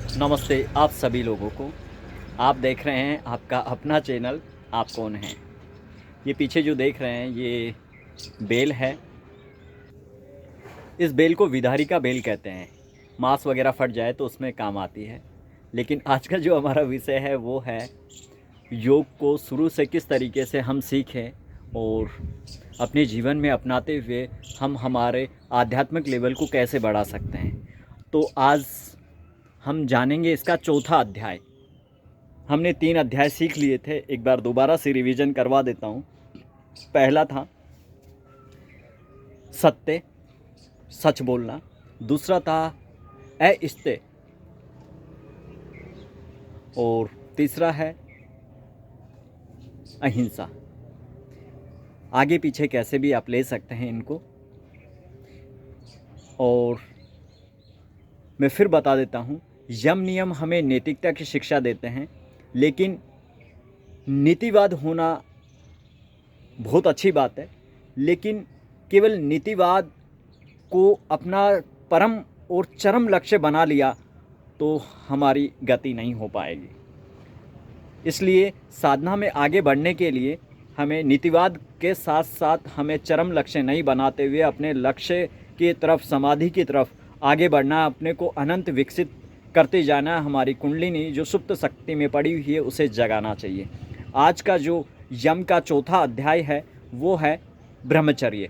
नमस्ते आप सभी लोगों को। आप देख रहे हैं आपका अपना चैनल आप कौन हैं। ये पीछे जो देख रहे हैं ये बेल है। इस बेल को विदारी का बेल कहते हैं। मांस वगैरह फट जाए तो उसमें काम आती है। लेकिन आज का जो हमारा विषय है वो है योग को शुरू से किस तरीके से हम सीखें और अपने जीवन में अपनाते हुए हम हमारे आध्यात्मिक लेवल को कैसे बढ़ा सकते हैं। तो आज हम जानेंगे इसका चौथा अध्याय। हमने 3 अध्याय सीख लिए थे, एक बार दोबारा से रिवीजन करवा देता हूँ। पहला था सत्य, सच बोलना। दूसरा था अइश्ते और तीसरा है अहिंसा। आगे पीछे कैसे भी आप ले सकते हैं इनको। और मैं फिर बता देता हूँ, यम नियम हमें नैतिकता की शिक्षा देते हैं, लेकिन नीतिवाद होना बहुत अच्छी बात है, लेकिन केवल नीतिवाद को अपना परम और चरम लक्ष्य बना लिया तो हमारी गति नहीं हो पाएगी। इसलिए साधना में आगे बढ़ने के लिए हमें नीतिवाद के साथ साथ हमें चरम लक्ष्य नहीं बनाते हुए अपने लक्ष्य की तरफ, समाधि की तरफ आगे बढ़ना, अपने को अनंत विकसित करते जाना। हमारी कुंडलिनी जो सुप्त शक्ति में पड़ी हुई है उसे जगाना चाहिए। आज का जो यम का चौथा अध्याय है वो है ब्रह्मचर्य।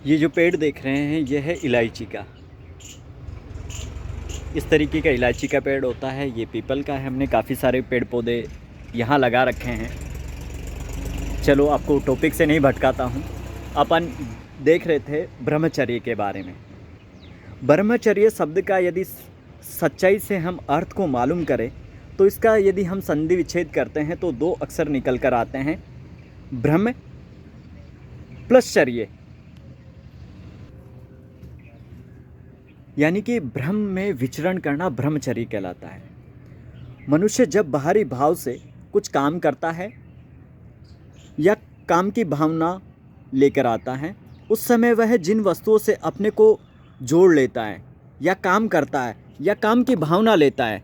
ये जो पेड़ देख रहे हैं ये है इलायची का। इस तरीके का इलायची का पेड़ होता है। ये पीपल का है। हमने काफ़ी सारे पेड़ पौधे यहाँ लगा रखे हैं। चलो आपको टॉपिक से नहीं भटकाता हूँ। अपन देख रहे थे ब्रह्मचर्य के बारे में। ब्रह्मचर्य शब्द का यदि सच्चाई से हम अर्थ को मालूम करें तो इसका यदि हम संधि विच्छेद करते हैं तो 2 अक्षर निकल कर आते हैं, ब्रह्म प्लस चर्य। यानी कि ब्रह्म में विचरण करना ब्रह्मचर्य कहलाता है। मनुष्य जब बाहरी भाव से कुछ काम करता है या काम की भावना लेकर आता है, उस समय वह जिन वस्तुओं से अपने को जोड़ लेता है या काम करता है या काम की भावना लेता है,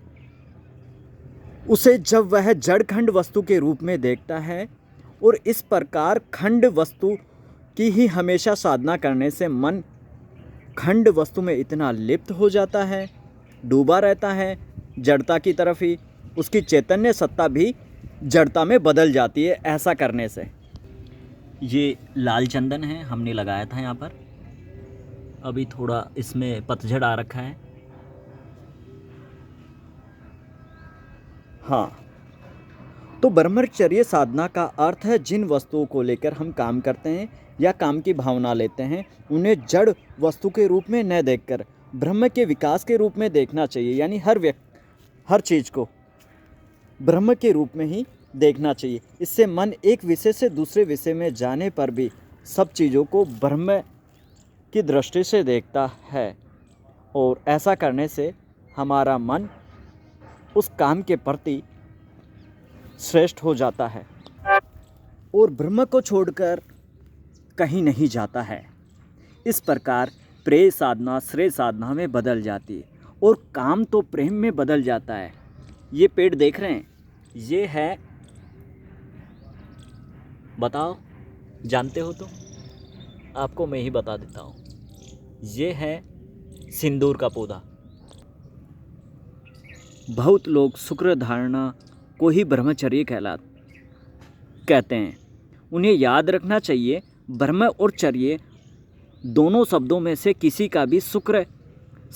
उसे जब वह जड़ खंड वस्तु के रूप में देखता है, और इस प्रकार खंड वस्तु की ही हमेशा साधना करने से मन खंड वस्तु में इतना लिप्त हो जाता है, डूबा रहता है जड़ता की तरफ ही, उसकी चैतन्य सत्ता भी जड़ता में बदल जाती है ऐसा करने से। ये लाल चंदन है, हमने लगाया था यहाँ पर। अभी थोड़ा इसमें पतझड़ आ रखा है। हाँ, तो ब्रह्मचर्य साधना का अर्थ है जिन वस्तुओं को लेकर हम काम करते हैं या काम की भावना लेते हैं उन्हें जड़ वस्तु के रूप में न देखकर ब्रह्म के विकास के रूप में देखना चाहिए। यानी हर चीज़ को ब्रह्म के रूप में ही देखना चाहिए। इससे मन एक विषय से दूसरे विषय में जाने पर भी सब चीज़ों को ब्रह्म की दृष्टि से देखता है, और ऐसा करने से हमारा मन उस काम के प्रति श्रेष्ठ हो जाता है और ब्रह्म को छोड़कर कहीं नहीं जाता है। इस प्रकार प्रेय साधना श्रेय साधना में बदल जाती है और काम तो प्रेम में बदल जाता है। ये पेड़ देख रहे हैं, ये है, बताओ जानते हो तो आपको मैं ही बता देता हूँ। ये है सिंदूर का पौधा। बहुत लोग शुक्र धारणा को ही ब्रह्मचर्य कहते हैं। उन्हें याद रखना चाहिए ब्रह्म और चर्य दोनों शब्दों में से किसी का भी शुक्र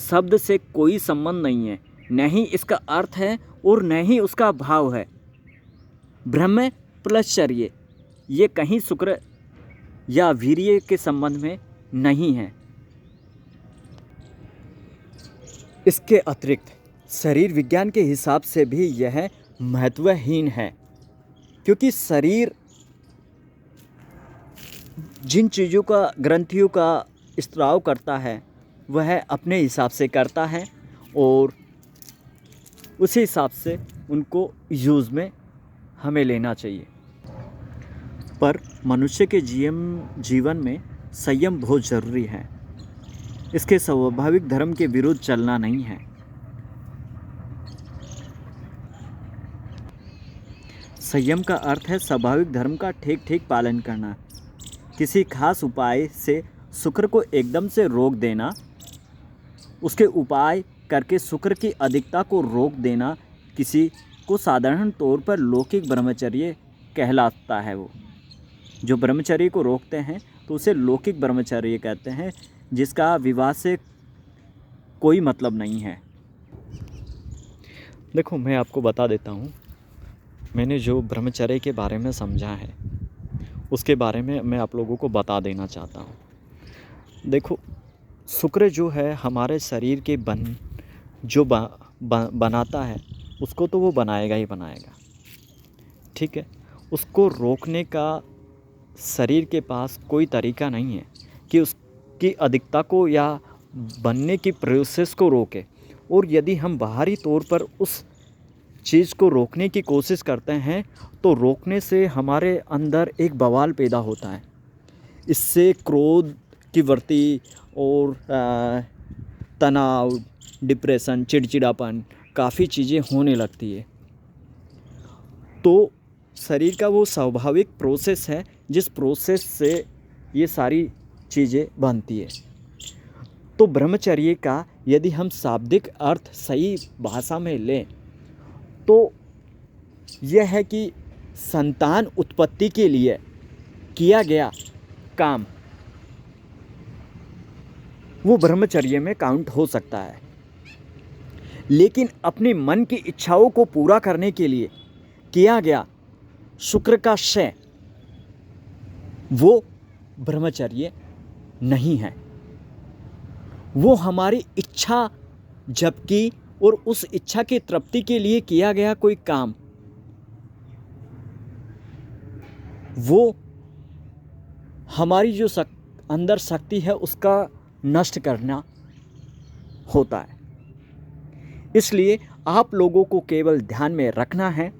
शब्द से कोई संबंध नहीं है, न ही इसका अर्थ है और न ही उसका भाव है। ब्रह्म प्लस चर्य ये कहीं शुक्र या वीर्य के संबंध में नहीं है। इसके अतिरिक्त शरीर विज्ञान के हिसाब से भी यह महत्वहीन है, क्योंकि शरीर जिन चीज़ों का ग्रंथियों का स्त्राव करता है वह अपने हिसाब से करता है और उसी हिसाब से उनको यूज़ में हमें लेना चाहिए। पर मनुष्य के जीवन में संयम बहुत ज़रूरी है। इसके स्वाभाविक धर्म के विरुद्ध चलना नहीं है। संयम का अर्थ है स्वाभाविक धर्म का ठीक ठीक पालन करना। किसी खास उपाय से शुक्र को एकदम से रोक देना, उसके उपाय करके शुक्र की अधिकता को रोक देना किसी को साधारण तौर पर लौकिक ब्रह्मचर्य कहलाता है। वो जो ब्रह्मचर्य को रोकते हैं तो उसे लौकिक ब्रह्मचर्य कहते हैं, जिसका विवाह से कोई मतलब नहीं है। देखो, मैं आपको बता देता हूँ, मैंने जो ब्रह्मचर्य के बारे में समझा है उसके बारे में मैं आप लोगों को बता देना चाहता हूँ। देखो, शुक्र जो है हमारे शरीर के बनाता है, उसको तो वो बनाएगा ही बनाएगा, ठीक है। उसको रोकने का शरीर के पास कोई तरीका नहीं है कि उसकी अधिकता को या बनने की प्रोसेस को रोके। और यदि हम बाहरी तौर पर उस चीज़ को रोकने की कोशिश करते हैं तो रोकने से हमारे अंदर एक बवाल पैदा होता है। इससे क्रोध की वृत्ति और तनाव, डिप्रेशन, चिड़चिड़ापन, काफ़ी चीज़ें होने लगती है। तो शरीर का वो स्वाभाविक प्रोसेस है जिस प्रोसेस से ये सारी चीज़ें बनती है। तो ब्रह्मचर्य का यदि हम शाब्दिक अर्थ सही भाषा में लें तो यह है कि संतान उत्पत्ति के लिए किया गया काम वो ब्रह्मचर्य में काउंट हो सकता है। लेकिन अपने मन की इच्छाओं को पूरा करने के लिए किया गया शुक्र का क्षय वो ब्रह्मचर्य नहीं है। वो हमारी इच्छा जबकि और उस इच्छा की तृप्ति के लिए किया गया कोई काम, वो हमारी जो अंदर शक्ति है उसका नष्ट करना होता है। इसलिए आप लोगों को केवल ध्यान में रखना है,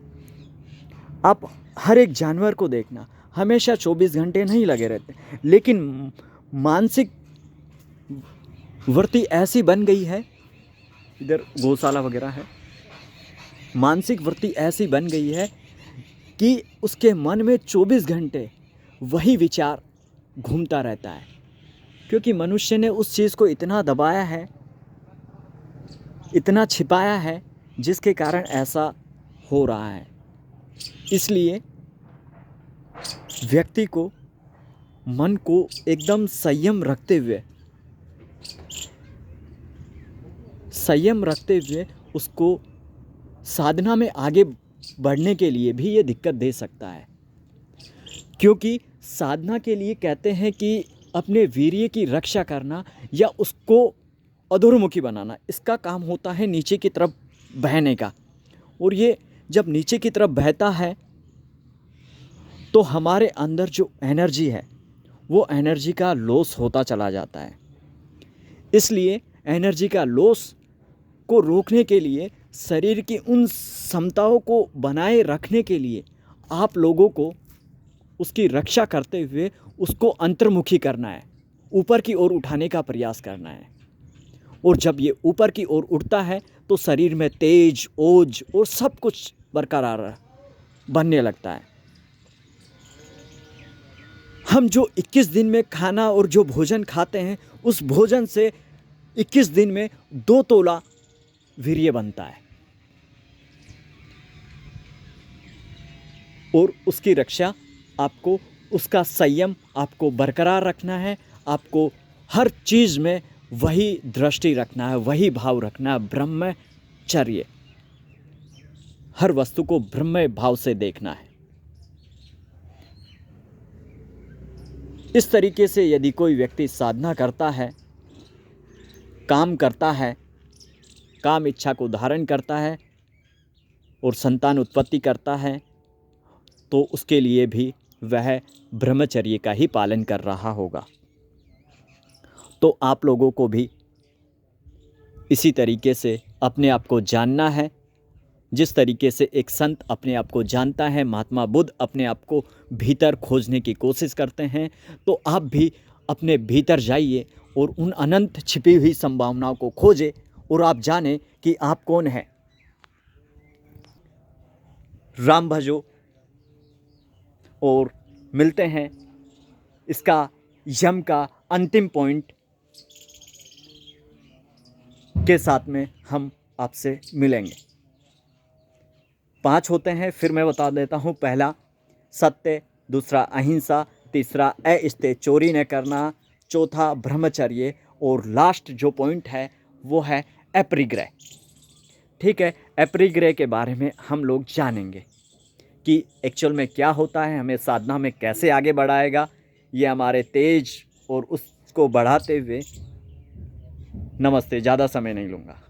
आप हर एक जानवर को देखना, हमेशा 24 घंटे नहीं लगे रहते, लेकिन मानसिक वृत्ति ऐसी बन गई है, इधर गौशाला वगैरह है, मानसिक वृत्ति ऐसी बन गई है कि उसके मन में 24 घंटे वही विचार घूमता रहता है, क्योंकि मनुष्य ने उस चीज़ को इतना दबाया है, इतना छिपाया है, जिसके कारण ऐसा हो रहा है। इसलिए व्यक्ति को मन को एकदम संयम रखते हुए उसको साधना में आगे बढ़ने के लिए भी ये दिक्कत दे सकता है। क्योंकि साधना के लिए कहते हैं कि अपने वीर्य की रक्षा करना या उसको अधोमुखी बनाना, इसका काम होता है नीचे की तरफ बहने का। और ये जब नीचे की तरफ बहता है तो हमारे अंदर जो एनर्जी है वो एनर्जी का लॉस होता चला जाता है। इसलिए एनर्जी का लॉस को रोकने के लिए, शरीर की उन क्षमताओं को बनाए रखने के लिए आप लोगों को उसकी रक्षा करते हुए उसको अंतर्मुखी करना है, ऊपर की ओर उठाने का प्रयास करना है। और जब ये ऊपर की ओर उठता है तो शरीर में तेज, ओज और सब कुछ बरकरार बनने लगता है। हम जो 21 दिन में खाना और जो भोजन खाते हैं, उस भोजन से 21 दिन में 2 तोला वीर्य बनता है। और उसकी रक्षा आपको, उसका संयम आपको बरकरार रखना है। आपको हर चीज़ में वही दृष्टि रखना है, वही भाव रखना है, ब्रह्मचर्य। हर वस्तु को ब्रह्म भाव से देखना है। इस तरीके से यदि कोई व्यक्ति साधना करता है, काम करता है, काम इच्छा को धारण करता है और संतान उत्पत्ति करता है, तो उसके लिए भी वह ब्रह्मचर्य का ही पालन कर रहा होगा। तो आप लोगों को भी इसी तरीके से अपने आप को जानना है, जिस तरीके से एक संत अपने आप को जानता है, महात्मा बुद्ध अपने आप को भीतर खोजने की कोशिश करते हैं, तो आप भी अपने भीतर जाइए और उन अनंत छिपी हुई संभावनाओं को खोजें और आप जानें कि आप कौन हैं। राम भजो और मिलते हैं इसका यम का अंतिम पॉइंट के साथ में हम आपसे मिलेंगे। 5 होते हैं, फिर मैं बता देता हूँ। पहला सत्य, दूसरा अहिंसा, तीसरा अस्तेय चोरी न करना, चौथा ब्रह्मचर्य और लास्ट जो पॉइंट है वो है अपरिग्रह। ठीक है, अपरिग्रह के बारे में हम लोग जानेंगे कि एक्चुअल में क्या होता है, हमें साधना में कैसे आगे बढ़ाएगा, ये हमारे तेज और उसको बढ़ाते हुए। नमस्ते, ज़्यादा समय नहीं लूँगा।